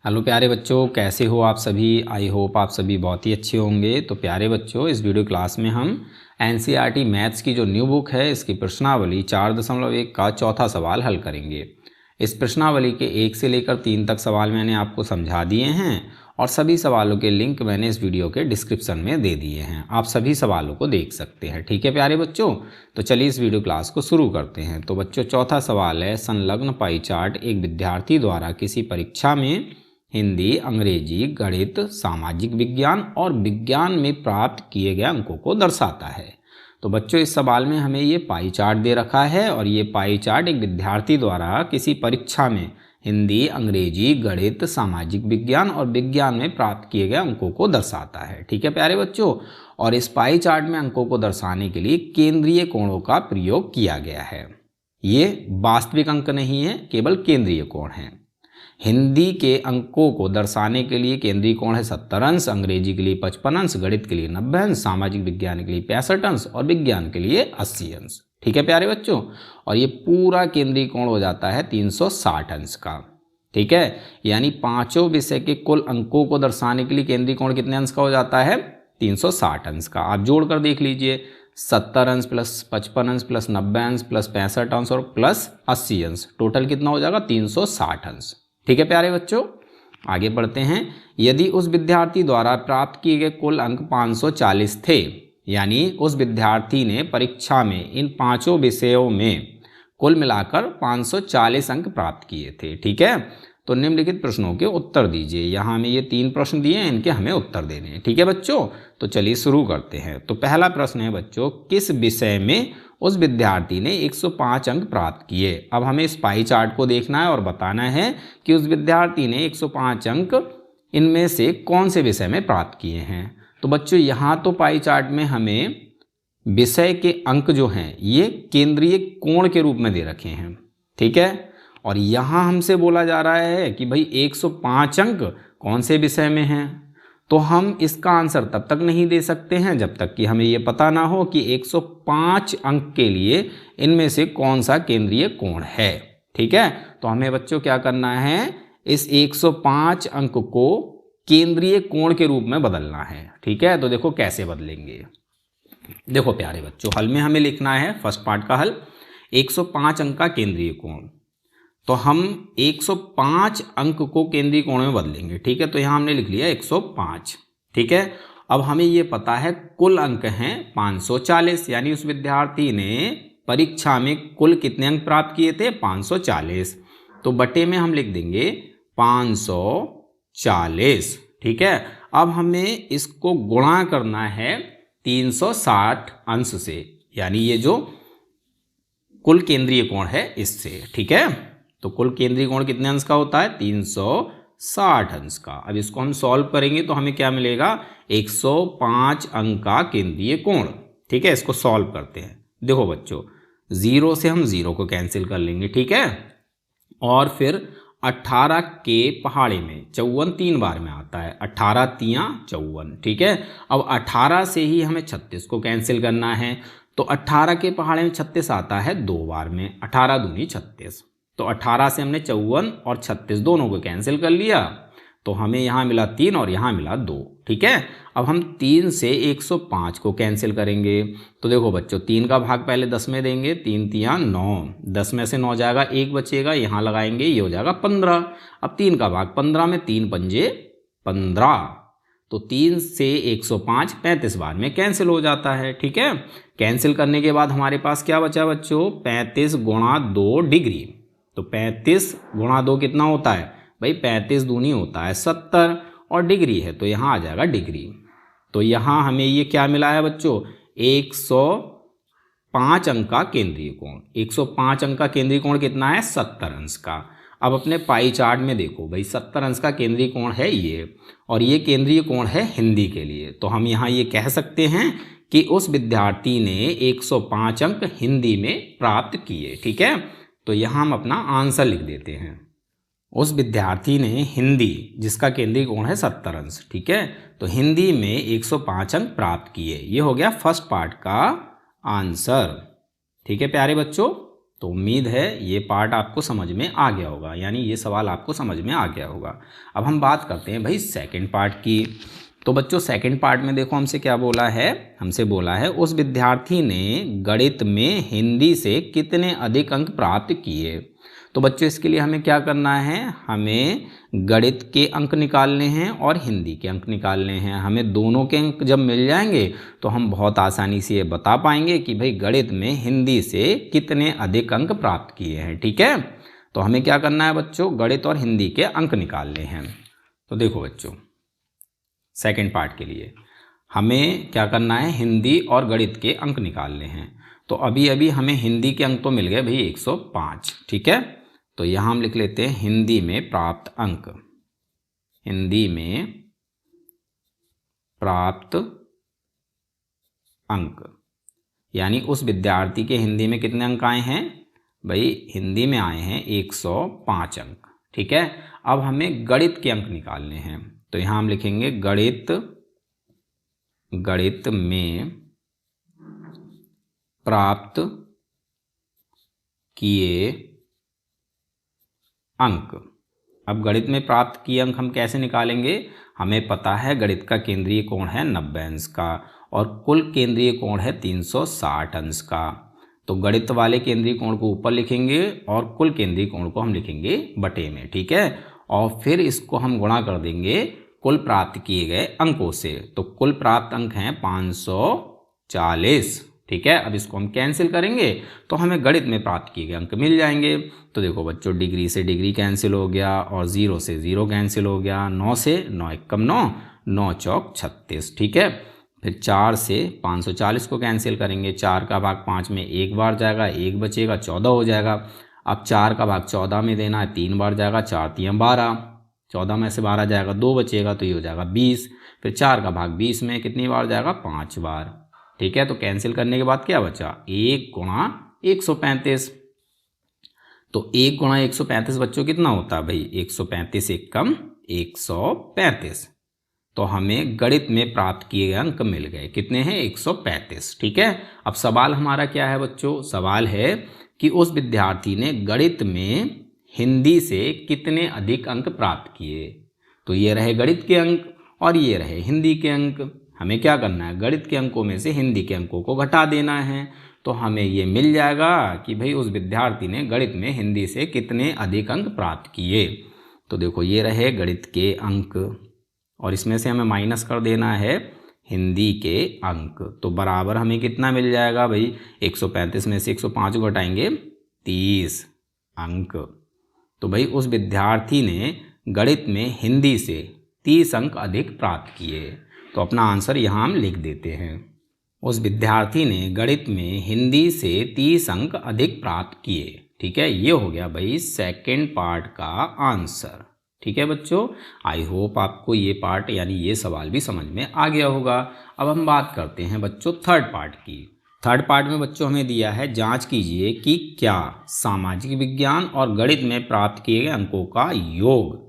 Hello प्यारे बच्चों, कैसे हो आप सभी। आई होप आप सभी बहुत ही अच्छे होंगे। तो प्यारे बच्चों, इस वीडियो क्लास में हम एनसीईआरटी मैथ्स की जो न्यू बुक है इसकी प्रश्नावली 4.1 का चौथा सवाल हल करेंगे। इस प्रश्नावली के 1 से लेकर 3 तक सवाल मैंने आपको समझा दिए हैं और सभी सवालों के लिंक मैंने इस वीडियो के डिस्क्रिप्शन में दे दिए हैं। आप सभी सवालों को देख सकते हैं। ठीक है प्यारे बच्चों, तो चलिए इस वीडियो क्लास को शुरू करते हैं। तो बच्चों, चौथा सवाल है, संलग्न पाई चार्ट एक विद्यार्थी द्वारा किसी परीक्षा में हिंदी, अंग्रेजी, गणित, सामाजिक विज्ञान और विज्ञान में प्राप्त किए गए अंकों को दर्शाता है। तो बच्चों, इस सवाल में हमें ये पाई चार्ट दे रखा है और ये पाई चार्ट एक विद्यार्थी द्वारा किसी परीक्षा में हिंदी, अंग्रेजी, गणित, सामाजिक विज्ञान और विज्ञान में प्राप्त किए गए अंकों को दर्शाता है। ठीक है प्यारे बच्चों, और इस पाई चार्ट में अंकों को दर्शाने के लिए केंद्रीय कोणों का प्रयोग किया गया है। ये वास्तविक अंक नहीं है, केवल केंद्रीय कोण है। हिंदी के अंकों को दर्शाने के लिए केंद्रीय कोण है 70 अंश, अंग्रेजी के लिए 55 अंश, गणित के लिए 90 अंश, सामाजिक विज्ञान के लिए 65 अंश और विज्ञान के लिए 80 अंश। ठीक है प्यारे बच्चों, और ये पूरा केंद्रीय कोण हो जाता है 360 अंश का। ठीक है, यानी पांचों विषय के कुल अंकों को दर्शाने के लिए केंद्रीय कोण कितने अंश का हो जाता है? 360 अंश का। आप जोड़कर देख लीजिए, 70 अंश प्लस 55 अंश प्लस 90 अंश प्लस 65 अंश और प्लस 80 अंश, टोटल कितना हो जाएगा? 360 अंश। ठीक है प्यारे बच्चों, आगे बढ़ते हैं। यदि उस विद्यार्थी द्वारा प्राप्त किए गए कुल अंक 540 थे, यानी उस विद्यार्थी ने परीक्षा में इन पांचों विषयों में कुल मिलाकर 540 अंक प्राप्त किए थे। ठीक है, तो निम्नलिखित प्रश्नों के उत्तर दीजिए। यहाँ हमें ये 3 प्रश्न दिए हैं, इनके हमें उत्तर देने हैं। ठीक है बच्चों, तो चलिए शुरू करते हैं। तो पहला प्रश्न है बच्चों, किस विषय में उस विद्यार्थी ने 105 अंक प्राप्त किए? अब हमें इस पाई चार्ट को देखना है और बताना है कि उस विद्यार्थी ने 105 अंक इनमें से कौन से विषय में प्राप्त किए हैं। तो बच्चों, यहाँ तो पाई चार्ट में हमें विषय के अंक जो हैं ये केंद्रीय कोण के रूप में दे रखे हैं। ठीक है, और यहाँ हमसे बोला जा रहा है कि भाई 105 अंक कौन से विषय में हैं। तो हम इसका आंसर तब तक नहीं दे सकते हैं जब तक कि हमें ये पता ना हो कि 105 अंक के लिए इनमें से कौन सा केंद्रीय कोण है। ठीक है, तो हमें बच्चों क्या करना है, इस 105 अंक को केंद्रीय कोण के रूप में बदलना है। ठीक है, तो देखो कैसे बदलेंगे। देखो प्यारे बच्चों, हल में हमें लिखना है, फर्स्ट पार्ट का हल, 105 अंक का केंद्रीय कोण। तो हम 105 अंक को केंद्रीय कोण में बदलेंगे। ठीक है, तो यहाँ हमने लिख लिया 105। ठीक है, अब हमें ये पता है कुल अंक हैं 540, यानी उस विद्यार्थी ने परीक्षा में कुल कितने अंक प्राप्त किए थे? 540। तो बटे में हम लिख देंगे 540। ठीक है, अब हमें इसको गुणा करना है 360 अंश से, यानी ये जो कुल केंद्रीय कोण है इससे। ठीक है, तो कुल केंद्रीय कोण कितने अंश का होता है? 360 अंश का। अब इसको हम सॉल्व करेंगे तो हमें क्या मिलेगा? 105 अंक का केंद्रीय कोण। ठीक है, इसको सॉल्व करते हैं। देखो बच्चों, 0 से हम 0 को कैंसिल कर लेंगे। ठीक है, और फिर 18 के पहाड़े में 54 3 बार में आता है, 18 तियां 54। ठीक है, अब 18 से ही हमें 36 को कैंसिल करना है, तो 18 के पहाड़े में 36 आता है 2 बार में, 18 दूनी 36। तो 18 से हमने 54 और 36 दोनों को कैंसिल कर लिया, तो हमें यहाँ मिला 3 और यहाँ मिला 2। ठीक है, अब हम 3 से 105 को कैंसिल करेंगे। तो देखो बच्चों, 3 का भाग पहले 10 में देंगे, 3 तियां 9, 10 में से 9 जाएगा, 1 बचेगा, यहाँ लगाएंगे, ये हो जाएगा 15। अब 3 का भाग 15 में, 3 पंजे 15, तो 3 से 105 35 बार में कैंसिल हो जाता है। ठीक है, कैंसिल करने के बाद हमारे पास क्या बचा बच्चों? 35 गुणा 2 डिग्री। तो 35 गुणा 2 कितना होता है भाई? 35 दूनी होता है 70, और डिग्री है तो यहाँ आ जाएगा डिग्री। तो यहाँ हमें ये क्या मिला है बच्चों? 105 अंक का केंद्रीय कोण। 105 अंक का केंद्रीय कोण कितना है? 70 अंश का। अब अपने पाई चार्ट में देखो भाई, 70 अंश का केंद्रीय कोण है ये, और ये केंद्रीय कोण है हिंदी के लिए। तो हम यहाँ ये कह सकते हैं कि उस विद्यार्थी ने 105 अंक हिंदी में प्राप्त किए। ठीक है, तो यहाँ हम अपना आंसर लिख देते हैं। उस विद्यार्थी ने हिंदी, जिसका केंद्रीय कोण है 70 अंश, ठीक है, तो हिंदी में 105 अंक प्राप्त किए। ये हो गया फर्स्ट पार्ट का आंसर। ठीक है प्यारे बच्चों, तो उम्मीद है ये पार्ट आपको समझ में आ गया होगा, यानी ये सवाल आपको समझ में आ गया होगा। अब हम बात करते हैं भाई सेकंड पार्ट की। तो बच्चों सेकंड पार्ट में देखो हमसे क्या बोला है, हमसे बोला है उस विद्यार्थी ने गणित में हिंदी से कितने अधिक अंक प्राप्त किए। तो बच्चों इसके लिए हमें क्या करना है, हमें गणित के अंक निकालने हैं और हिंदी के अंक निकालने हैं। हमें दोनों के अंक जब मिल जाएंगे तो हम बहुत आसानी से ये बता पाएंगे कि भाई गणित में हिंदी से कितने अधिक अंक प्राप्त किए हैं। ठीक है, तो हमें क्या करना है बच्चों, गणित और हिंदी के अंक निकालने हैं। तो देखो बच्चों सेकंड पार्ट के लिए हमें क्या करना है, हिंदी और गणित के अंक निकालने हैं। तो अभी अभी हमें हिंदी के अंक तो मिल गए भाई 105। ठीक है, तो यहाँ हम लिख लेते हैं हिंदी में प्राप्त अंक। हिंदी में प्राप्त अंक यानी उस विद्यार्थी के हिंदी में कितने अंक आए हैं भाई, हिंदी में आए हैं 105 अंक। ठीक है, अब हमें गणित के अंक निकालने हैं। तो यहाँ हम लिखेंगे गणित में प्राप्त किए अंक। अब गणित में प्राप्त किए अंक हम कैसे निकालेंगे, हमें पता है गणित का केंद्रीय कोण है 90 अंश का और कुल केंद्रीय कोण है 360 अंश का। तो गणित वाले केंद्रीय कोण को ऊपर लिखेंगे और कुल केंद्रीय कोण को हम लिखेंगे बटे में। ठीक है, और फिर इसको हम गुणा कर देंगे कुल प्राप्त किए गए अंकों से। तो कुल प्राप्त अंक हैं 540। ठीक है, अब इसको हम कैंसिल करेंगे तो हमें गणित में प्राप्त किए गए अंक मिल जाएंगे। तो देखो बच्चों डिग्री से डिग्री कैंसिल हो गया और 0 से 0 कैंसिल हो गया, 9 से 9 एकम 9, 9 चौक 36। ठीक है, फिर 4 से 540 को कैंसिल करेंगे, 4 का भाग 5 में एक बार जाएगा, 1 बचेगा, 14 हो जाएगा। अब 4 का भाग 14 में देना है, 3 बार जाएगा, 4 3 12, 14 में से 12 जाएगा, 2 बचेगा तो ये हो जाएगा 20। फिर 4 का भाग 20 में कितनी बार जाएगा, 5 बार। ठीक है, तो कैंसिल करने के बाद क्या बचा, 1 गुणा 135। तो 1 गुणा 135 बच्चों कितना होता है भाई, 135 एकम 135। तो हमें गणित में प्राप्त किए गए अंक मिल गए, कितने हैं, 135। ठीक है, अब सवाल हमारा क्या है बच्चों, सवाल है कि उस विद्यार्थी ने गणित में हिंदी से कितने अधिक अंक प्राप्त किए। तो ये रहे गणित के अंक और ये रहे हिंदी के अंक। हमें क्या करना है, गणित के अंकों में से हिंदी के अंकों को घटा देना है। तो हमें ये मिल जाएगा कि भाई उस विद्यार्थी ने गणित में हिंदी से कितने अधिक अंक प्राप्त किए। तो देखो ये रहे गणित के अंक और इसमें से हमें माइनस कर देना है हिंदी के अंक। तो बराबर हमें कितना मिल जाएगा भाई, 135 में से 105 को घटाएंगे 30 अंक। तो भाई उस विद्यार्थी ने गणित में हिंदी से 30 अंक अधिक प्राप्त किए। तो अपना आंसर यहाँ हम लिख देते हैं, उस विद्यार्थी ने गणित में हिंदी से 30 अंक अधिक प्राप्त किए। ठीक है, ये हो गया भाई सेकंड पार्ट का आंसर। ठीक है बच्चों, आई होप आपको ये पार्ट यानी ये सवाल भी समझ में आ गया होगा। अब हम बात करते हैं बच्चों थर्ड पार्ट की। थर्ड पार्ट में बच्चों हमें दिया है, जांच कीजिए कि क्या सामाजिक विज्ञान और गणित में प्राप्त किए गए अंकों का योग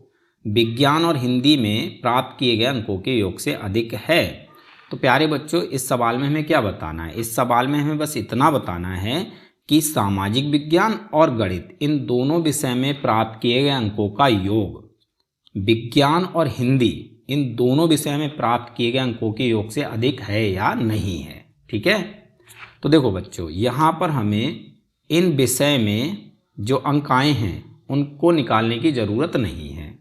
विज्ञान और हिंदी में प्राप्त किए गए अंकों के योग से अधिक है। तो प्यारे बच्चों इस सवाल में हमें क्या बताना है, इस सवाल में हमें बस इतना बताना है कि सामाजिक विज्ञान और गणित इन दोनों विषय में प्राप्त किए गए अंकों का योग विज्ञान और हिंदी इन दोनों विषय में प्राप्त किए गए अंकों के योग से अधिक है या नहीं है। ठीक है, तो देखो बच्चों यहाँ पर हमें इन विषय में जो अंक आए हैं उनको निकालने की ज़रूरत नहीं है।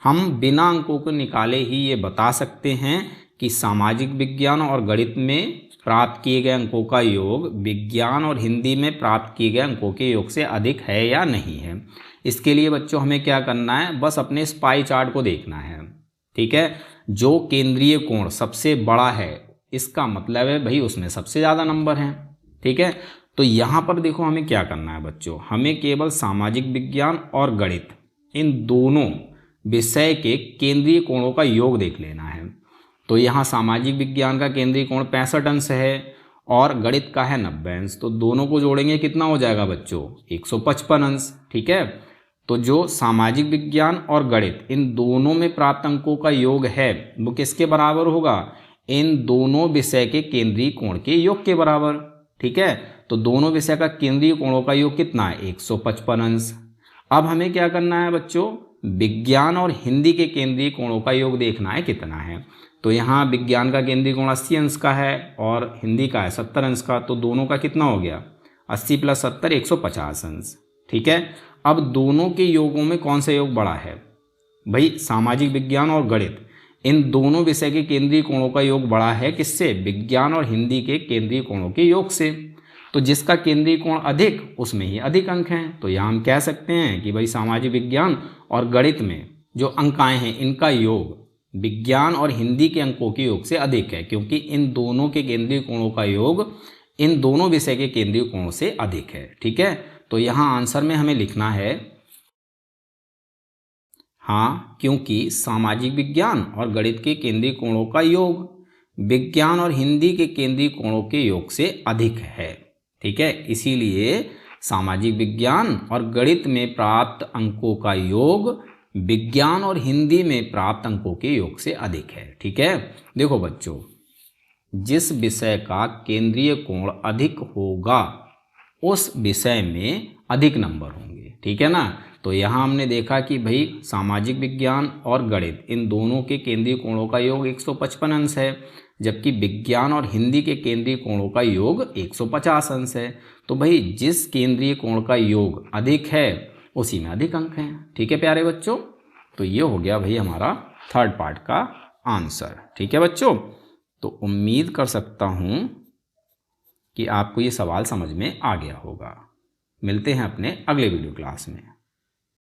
हम बिना अंकों को निकाले ही ये बता सकते हैं कि सामाजिक विज्ञान और गणित में प्राप्त किए गए अंकों का योग विज्ञान और हिंदी में प्राप्त किए गए अंकों के योग से अधिक है या नहीं है। इसके लिए बच्चों हमें क्या करना है, बस अपने इस पाई चार्ट को देखना है। ठीक है, जो केंद्रीय कोण सबसे बड़ा है इसका मतलब है भाई उसमें सबसे ज़्यादा नंबर हैं। ठीक है, तो यहाँ पर देखो हमें क्या करना है बच्चों, हमें केवल सामाजिक विज्ञान और गणित इन दोनों विषय के केंद्रीय कोणों का योग देख लेना है। तो यहाँ सामाजिक विज्ञान का केंद्रीय कोण 65 अंश है और गणित का है 90 अंश। तो दोनों को जोड़ेंगे कितना हो जाएगा बच्चों, 155 अंश। ठीक है, तो जो सामाजिक विज्ञान और गणित इन दोनों में प्राप्त अंकों का योग है वो किसके बराबर होगा, इन दोनों विषय के केंद्रीय कोण के योग के बराबर। ठीक है, तो दोनों विषय का केंद्रीय कोणों का योग कितना है, 155 अंश। अब हमें क्या करना है बच्चों, विज्ञान और हिंदी के केंद्रीय कोणों का योग देखना है कितना है। तो यहाँ विज्ञान का केंद्रीय कोण 80 अंश का है और हिंदी का है 70 अंश का, तो दोनों का कितना हो गया, 80 + 70 150 अंश। ठीक है, अब दोनों के योगों में कौन सा योग बड़ा है भाई, सामाजिक विज्ञान और गणित, इन दोनों विषय के केंद्रीय कोणों का योग बड़ा है किससे, विज्ञान और हिंदी के केंद्रीय कोणों के योग से। तो जिसका केंद्रीय कोण अधिक उसमें ही अधिक अंक हैं। तो यहाँ हम कह सकते हैं कि भाई सामाजिक विज्ञान और गणित में जो अंक आए हैं इनका योग विज्ञान और हिंदी के अंकों के योग से अधिक है, क्योंकि इन दोनों के केंद्रीय कोणों का योग इन दोनों विषय के केंद्रीय कोणों से अधिक है। ठीक है, तो यहाँ आंसर में हमें लिखना है हाँ, क्योंकि सामाजिक विज्ञान और गणित के केंद्रीय कोणों का योग विज्ञान और हिंदी के केंद्रीय कोणों के योग से अधिक है। ठीक है, इसीलिए सामाजिक विज्ञान और गणित में प्राप्त अंकों का योग विज्ञान और हिंदी में प्राप्त अंकों के योग से अधिक है। ठीक है, देखो बच्चों, जिस विषय का केंद्रीय कोण अधिक होगा उस विषय में अधिक नंबर होंगे। ठीक है ना, तो यहाँ हमने देखा कि भाई सामाजिक विज्ञान और गणित इन दोनों के केंद्रीय कोणों का योग 155 अंश है, जबकि विज्ञान और हिंदी के केंद्रीय कोणों का योग 150 अंश है। तो भाई जिस केंद्रीय कोण का योग अधिक है उसी में अधिक अंक हैं। ठीक है प्यारे बच्चों, तो ये हो गया भाई हमारा थर्ड पार्ट का आंसर। ठीक है बच्चों, तो उम्मीद कर सकता हूँ कि आपको ये सवाल समझ में आ गया होगा। मिलते हैं अपने अगले वीडियो क्लास में।